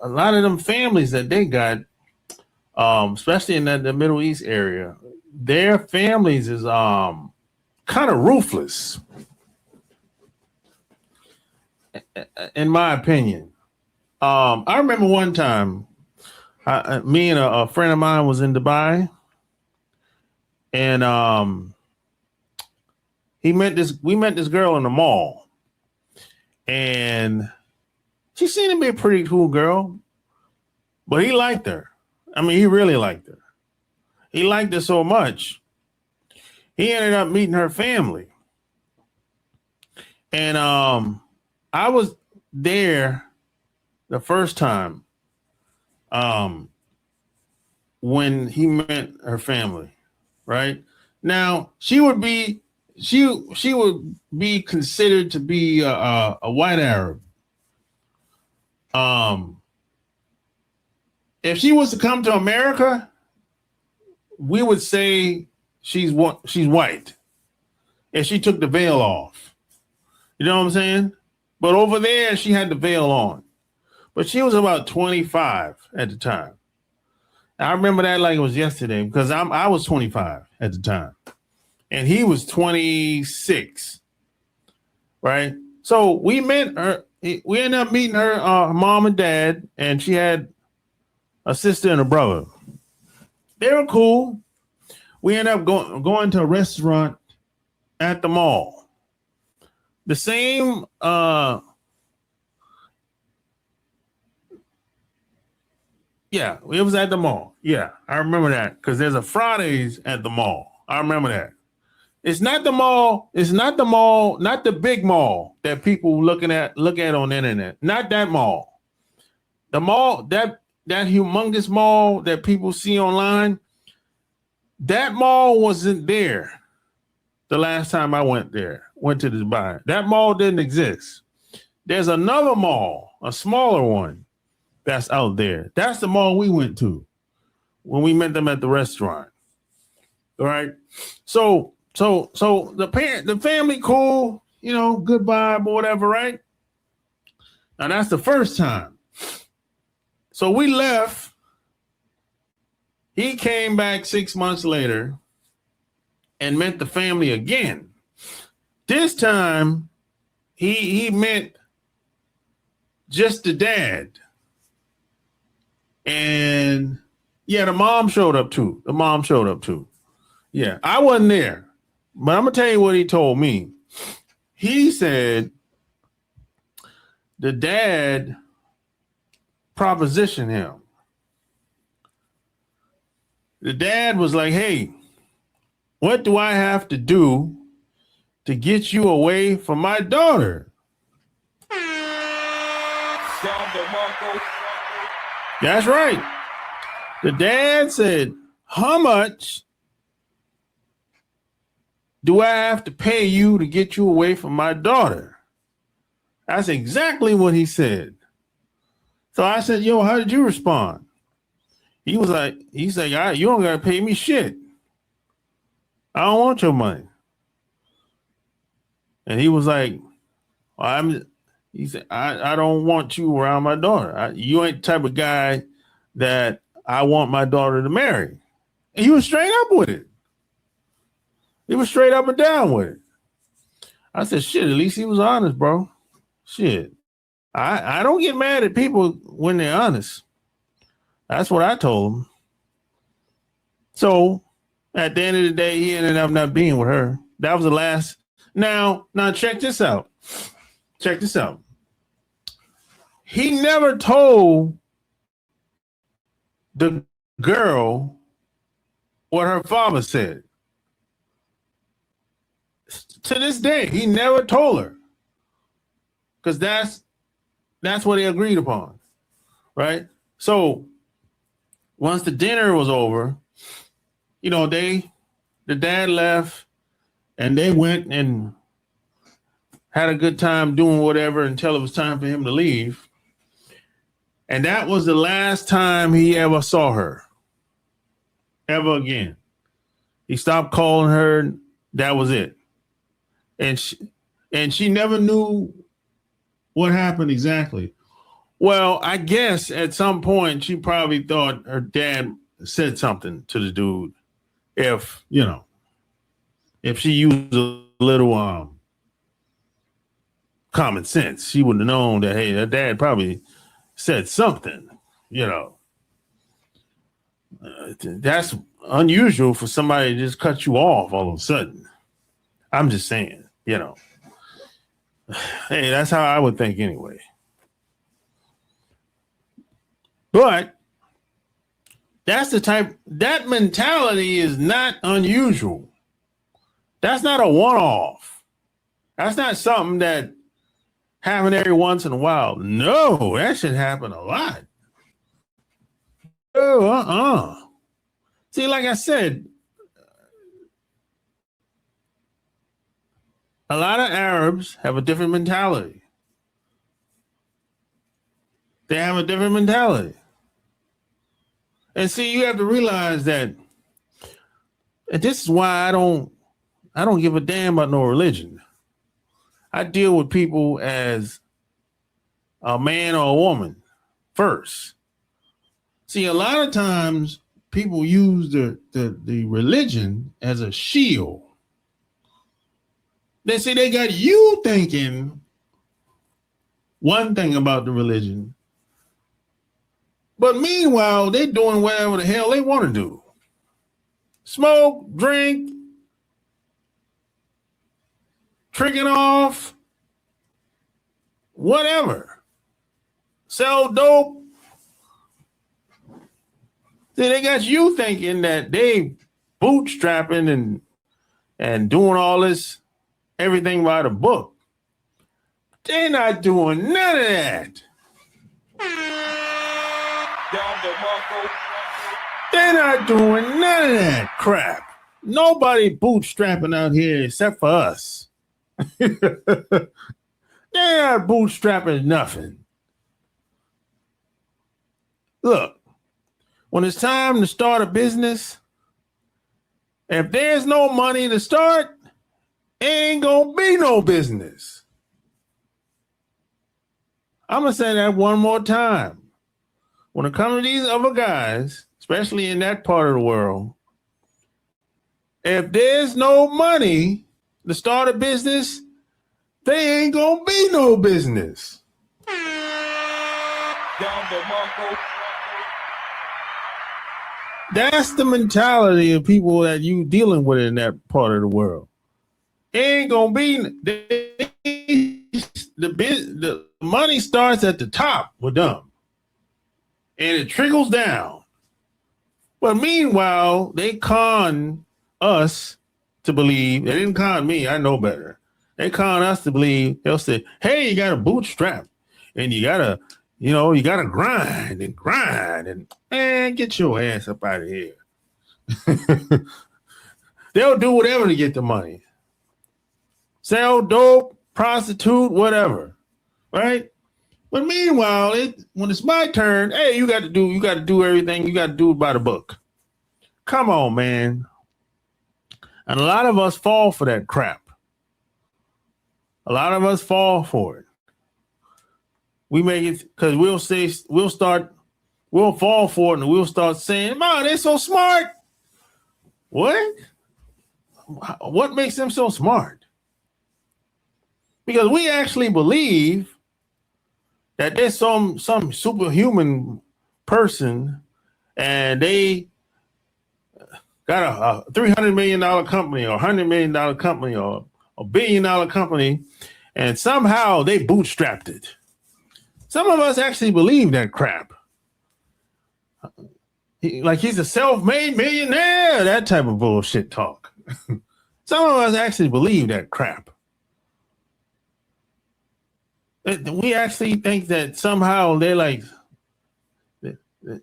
a lot of them families that they got, especially in the Middle East area, their families is kind of ruthless, in my opinion. I remember one time, me and a friend of mine was in Dubai, and we met this girl in the mall, and she seemed to be a pretty cool girl, but he liked her. I mean, he really liked her. He liked her so much, he ended up meeting her family. And I was there the first time when he met her family, right? Now, she would be considered to be a white Arab. If she was to come to America, we would say she's white if she took the veil off. You know what I'm saying? But over there, she had the veil on. But she was about 25 at the time. I remember that like it was yesterday because I was 25 at the time. And he was 26. Right? So we met her. We ended up meeting her mom and dad, and she had a sister and a brother. They were cool. We ended up going to a restaurant at the mall. The same yeah, it was at the mall. Yeah, I remember that because there's a Fridays at the mall. I remember that. It's not the mall. It's not the mall, not the big mall that people look at on the internet. Not that mall. The mall, that humongous mall that people see online, that mall wasn't there the last time I went there, went to Dubai. That mall didn't exist. There's another mall, a smaller one, that's out there. That's the mall we went to when we met them at the restaurant. All right. So the family cool, you know, good vibe or whatever, right? Now that's the first time. So we left. He came back 6 months later and met the family again. This time he met just the dad. And yeah, the mom showed up too. Yeah, I wasn't there. But I'm going to tell you what he told me. He said the dad propositioned him. The dad was like, hey, what do I have to do to get you away from my daughter? That's right. The dad said, how much do I have to pay you to get you away from my daughter? That's exactly what he said. So I said, yo, how did you respond? He said, you don't got to pay me shit. I don't want your money. And he was like, he said, I don't want you around my daughter. You ain't the type of guy that I want my daughter to marry. And he was straight up with it. He was straight up and down with it. I said, shit, at least he was honest, bro. Shit. I don't get mad at people when they're honest. That's what I told him. So at the end of the day, he ended up not being with her. That was the last. Now check this out. Check this out. He never told the girl what her father said. To this day, he never told her. Because that's what they agreed upon. Right? So once the dinner was over, you know, the dad left and they went and had a good time doing whatever until it was time for him to leave. And that was the last time he ever saw her. Ever again. He stopped calling her. That was it. And she never knew what happened exactly. Well, I guess at some point she probably thought her dad said something to the dude. If if she used a little common sense, she would have known that hey, her dad probably said something. You know, that's unusual for somebody to just cut you off all of a sudden. I'm just saying, hey, that's how I would think anyway. But that mentality is not unusual. That's not a one-off. That's not something that happen every once in a while. No, that should happen a lot. Oh, See, like I said, a lot of Arabs have a different mentality. They have a different mentality. And see, you have to realize that, and this is why I don't give a damn about no religion. I deal with people as a man or a woman first. See, a lot of times people use the religion as a shield. They say they got you thinking one thing about the religion, but meanwhile, they're doing whatever the hell they want to do. Smoke, drink, tricking off, whatever. Sell dope. See, they got you thinking that they bootstrapping and doing all this, everything by the book. They're not doing none of that. They're not doing none of that crap. Nobody bootstrapping out here except for us. They're not bootstrapping nothing. Look, when it's time to start a business, if there's no money to start, ain't gonna be no business. I'm gonna say that one more time. When it comes to these other guys, especially in that part of the world, if there's no money to start a business, they ain't gonna be no business. That's the mentality of people that you dealing with in that part of the world. It ain't gonna be the money starts at the top with them, and it trickles down. But meanwhile, they con us to believe. They didn't con me. I know better. They con us to believe. They'll say, "Hey, you got to bootstrap, and you gotta grind and get your ass up out of here." They'll do whatever to get the money. Sell dope, prostitute, whatever, right? But meanwhile, when it's my turn, hey, you got to do everything. You got to do it by the book. Come on, man. And a lot of us fall for that crap. A lot of us fall for it. We make it because we'll fall for it and we'll start saying, "Man, they're so smart." What? What makes them so smart? Because we actually believe that there's some superhuman person and they got a $300 million company or $100 million company or a $1 billion company, and somehow they bootstrapped it. Some of us actually believe that crap. Like he's a self-made millionaire, that type of bullshit talk. Some of us actually believe that crap. We actually think that somehow they're like,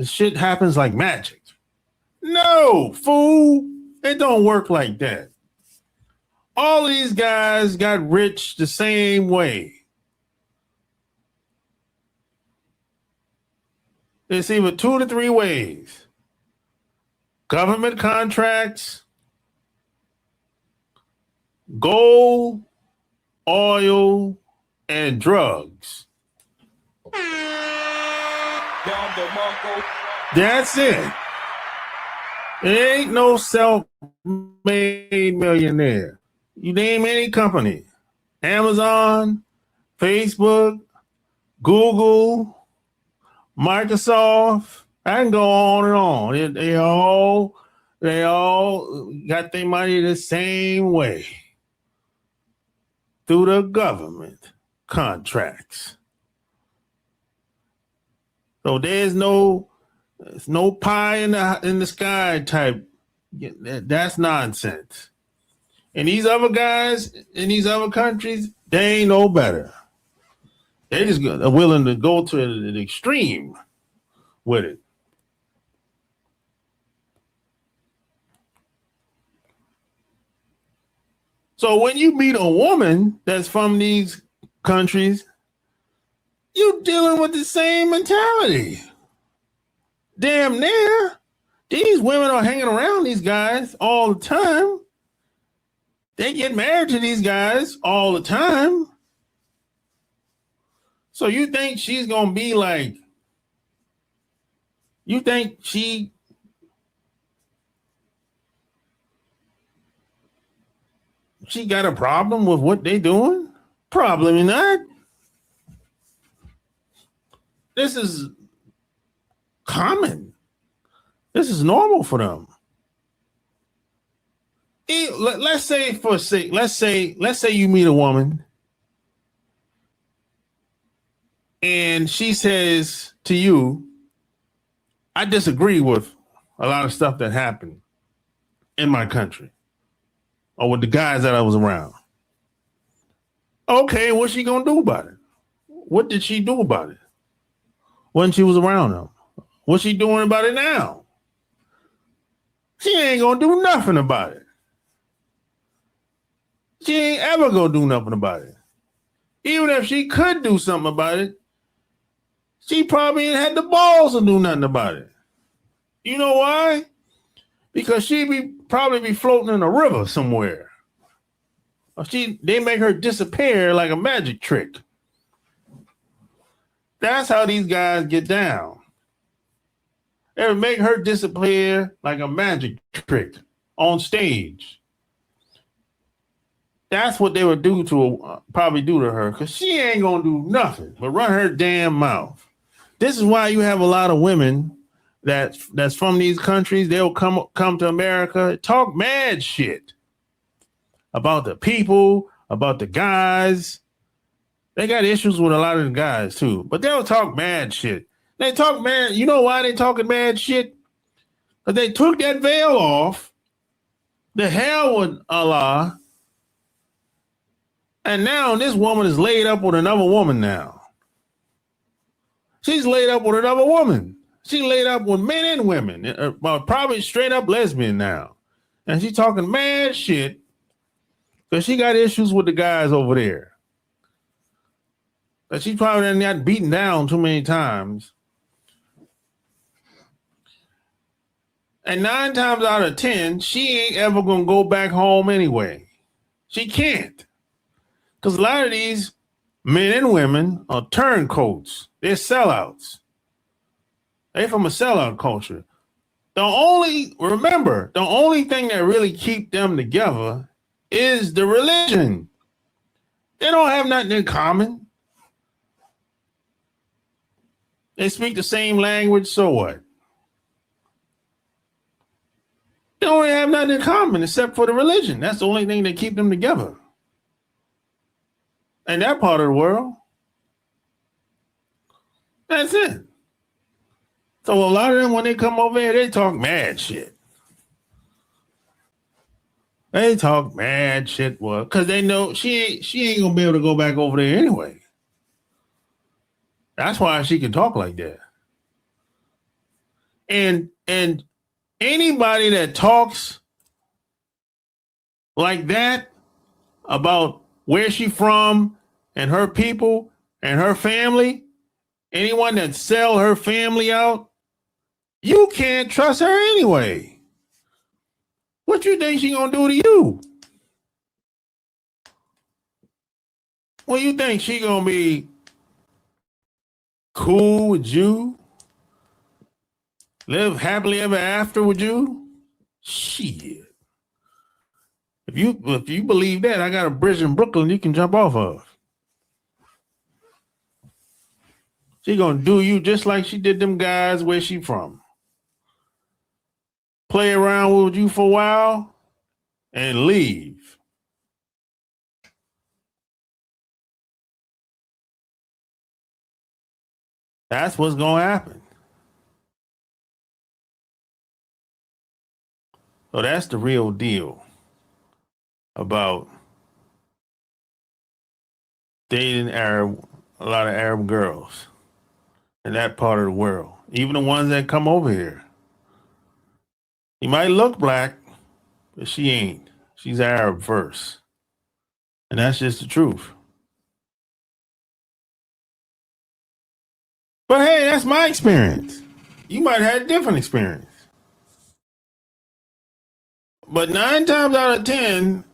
shit happens like magic. No, fool. It don't work like that. All these guys got rich the same way. It's either 2 to 3 ways. Government contracts, gold, oil, and drugs. That's it. There ain't no self-made millionaire. You name any company, Amazon, Facebook, Google, Microsoft. I can go on and on. They all got their money the same way through the government contracts. So there's no pie in the sky type. That's nonsense. And these other guys in these other countries, they ain't no better. They just are willing to go to the extreme with it. So when you meet a woman that's from these countries, you're dealing with the same mentality. Damn near. These women are hanging around these guys all the time. They get married to these guys all the time. So you think she's going to be like, you think she got a problem with what they doing? Probably not. This is common. This is normal for them. Let's say you meet a woman and she says to you, I disagree with a lot of stuff that happened in my country or with the guys that I was around. Okay, what's she gonna do about it? What did she do about it when she was around them? What's she doing about it now? She ain't gonna do nothing about it. She ain't ever gonna do nothing about it. Even if she could do something about it, she probably ain't had the balls to do nothing about it. You know why? Because she probably be floating in a river somewhere. Or they make her disappear like a magic trick. That's how these guys get down. They would make her disappear like a magic trick on stage. That's what they would do probably do to her, because she ain't gonna do nothing but run her damn mouth. This is why you have a lot of women that's from these countries. They'll come to America, talk mad shit about the people, about the guys. They got issues with a lot of the guys too, but they'll talk mad shit. They talk mad. You know why they talking mad shit? Because they took that veil off. The hell with Allah. And now this woman is laid up with another woman now. She's laid up with another woman. She laid up with men and women, probably straight up lesbian now. And she's talking mad shit because she got issues with the guys over there. But she probably got beaten down too many times. And 9 times out of 10, she ain't ever going to go back home anyway. She can't. Because a lot of these men and women are turncoats. They're sellouts. They're from a sellout culture. The only thing that really keep them together is the religion. They don't have nothing in common. They speak the same language, so what? They don't have nothing in common except for the religion. That's the only thing that keep them together. In that part of the world. That's it. So a lot of them, when they come over here, they talk mad shit. They talk mad shit, well, because they know she ain't gonna be able to go back over there anyway. That's why she can talk like that. And anybody that talks like that about where she from and her people and her family, anyone that sell her family out, you can't trust her anyway. What you think she gonna do to you? Well, you think she gonna be cool with you? live happily ever after with you? Shit. If you believe that, I got a bridge in Brooklyn you can jump off of. She gonna do you just like she did them guys where she from. Play around with you for a while and leave. That's what's gonna happen. So that's the real deal about dating a lot of Arab girls in that part of the world. Even the ones that come over here. He might look black, but she ain't. She's Arab first. And that's just the truth. But hey, that's my experience. You might have had a different experience. But 9 times out of 10,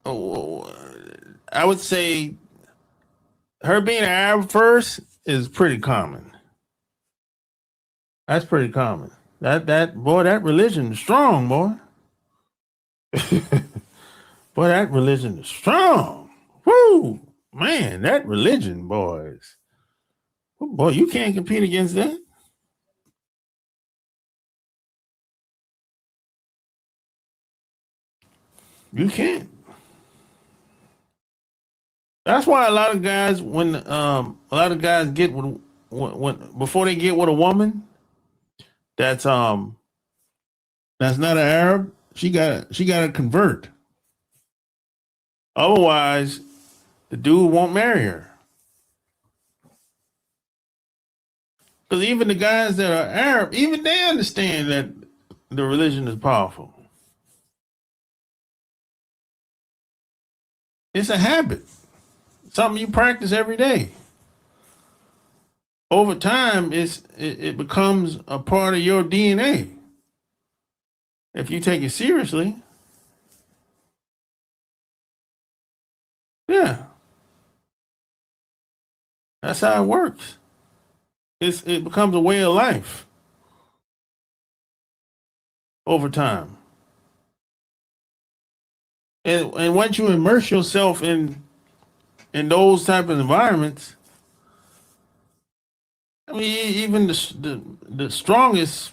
I would say her being Arab first is pretty common. That's pretty common. That religion is strong, boy. Boy, that religion is strong. Woo! Man, that religion, boys. Boy, you can't compete against that. You can't. That's why a lot of guys, when get with when before they get with a woman that's not an Arab, she got to convert. Otherwise, the dude won't marry her. Because even the guys that are Arab, even they understand that the religion is powerful. It's a habit, something you practice every day. Over time, it becomes a part of your DNA. If you take it seriously, yeah, that's how it works. It becomes a way of life over time. And once you immerse yourself in those type of environments, I mean, even the strongest,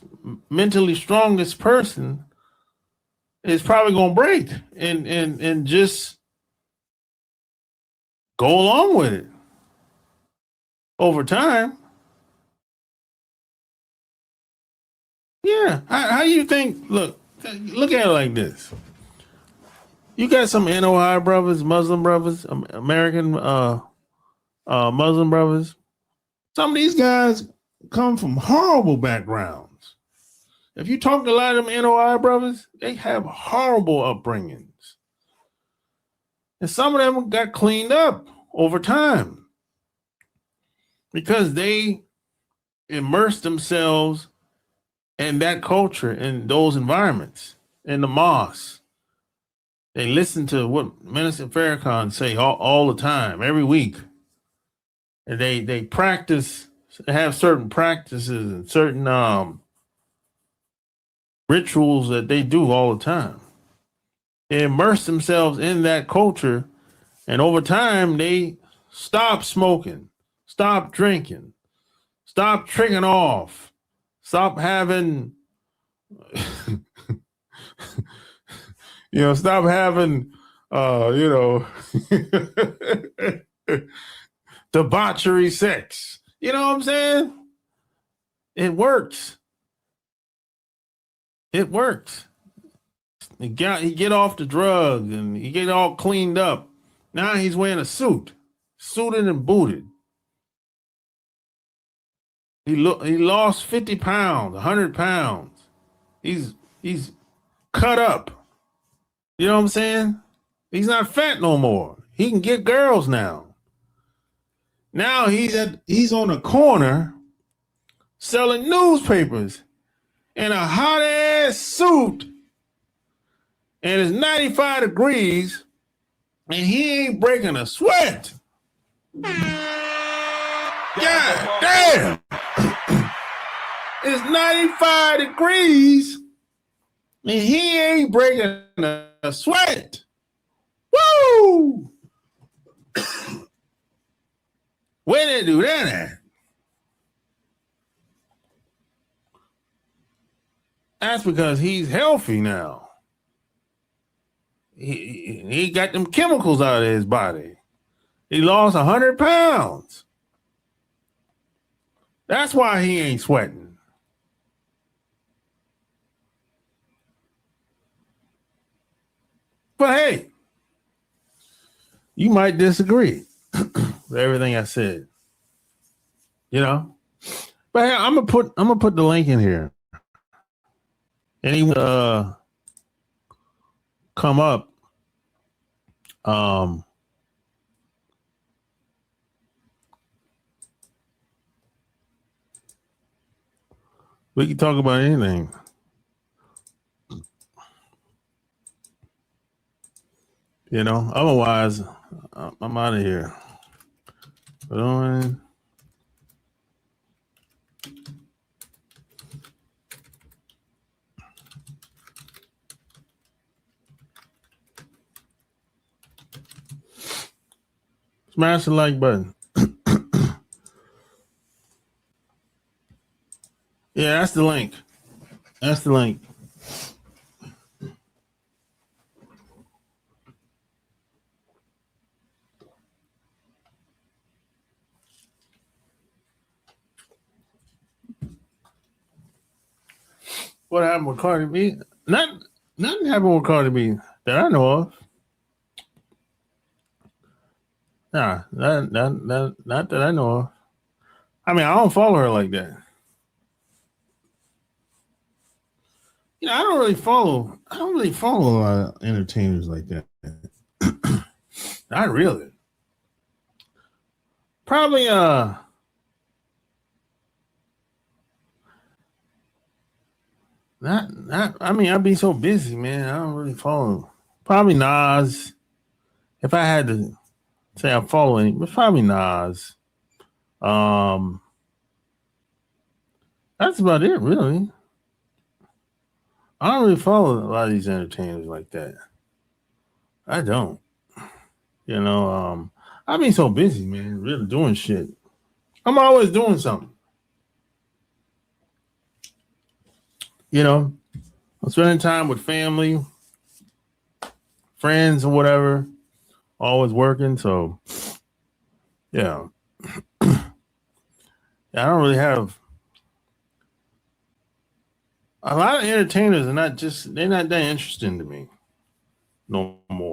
mentally strongest person is probably gonna break and just go along with it over time. Yeah. How you think? Look at it like this. You got some NOI brothers, Muslim brothers, American Muslim brothers. Some of these guys come from horrible backgrounds. If you talk to a lot of them NOI brothers, they have horrible upbringings. And some of them got cleaned up over time because they immersed themselves in that culture, in those environments, in the mosque. They listen to what Minister Farrakhan say all the time, every week. And they practice, have certain practices and certain rituals that they do all the time. They immerse themselves in that culture, and over time they stop smoking, stop drinking, stop tricking off, stop having stop having debauchery sex. You know what I'm saying? It works. It works. He get off the drugs and he get all cleaned up. Now he's wearing a suit, suited and booted. He lost 50 pounds, 100 pounds. He's cut up. You know what I'm saying? He's not fat no more. He can get girls now. Now he's on a corner selling newspapers in a hot ass suit, and it's 95 degrees, and he ain't breaking a sweat. God damn! it's 95 degrees and he ain't breaking a sweat. Woo! Where they do that at? That's because he's healthy now. He got them chemicals out of his body. He lost 100 pounds. That's why he ain't sweating. But hey, you might disagree with everything I said. You know? But hey, I'm gonna put the link in here. Anyone come up. We can talk about anything. You know, otherwise, I'm out of here. Put on. Smash the like button. Yeah, that's the link. That's the link. What happened with Cardi B? Nothing happened with Cardi B that I know of. Nah, not that I know of. I mean, I don't follow her like that. You know, I don't really follow a lot of entertainers like that. Not really. Probably not I mean, I'd be so busy, man. I don't really follow. Probably Nas. If I had to say I'm following, but probably Nas. That's about it, really. I don't really follow a lot of these entertainers like that. I don't. You know, I be so busy, man, really doing shit. I'm always doing something. You know, I'm spending time with family, friends, or whatever. Always working, so yeah. I don't really have a lot of entertainers are they're not that interesting to me no more.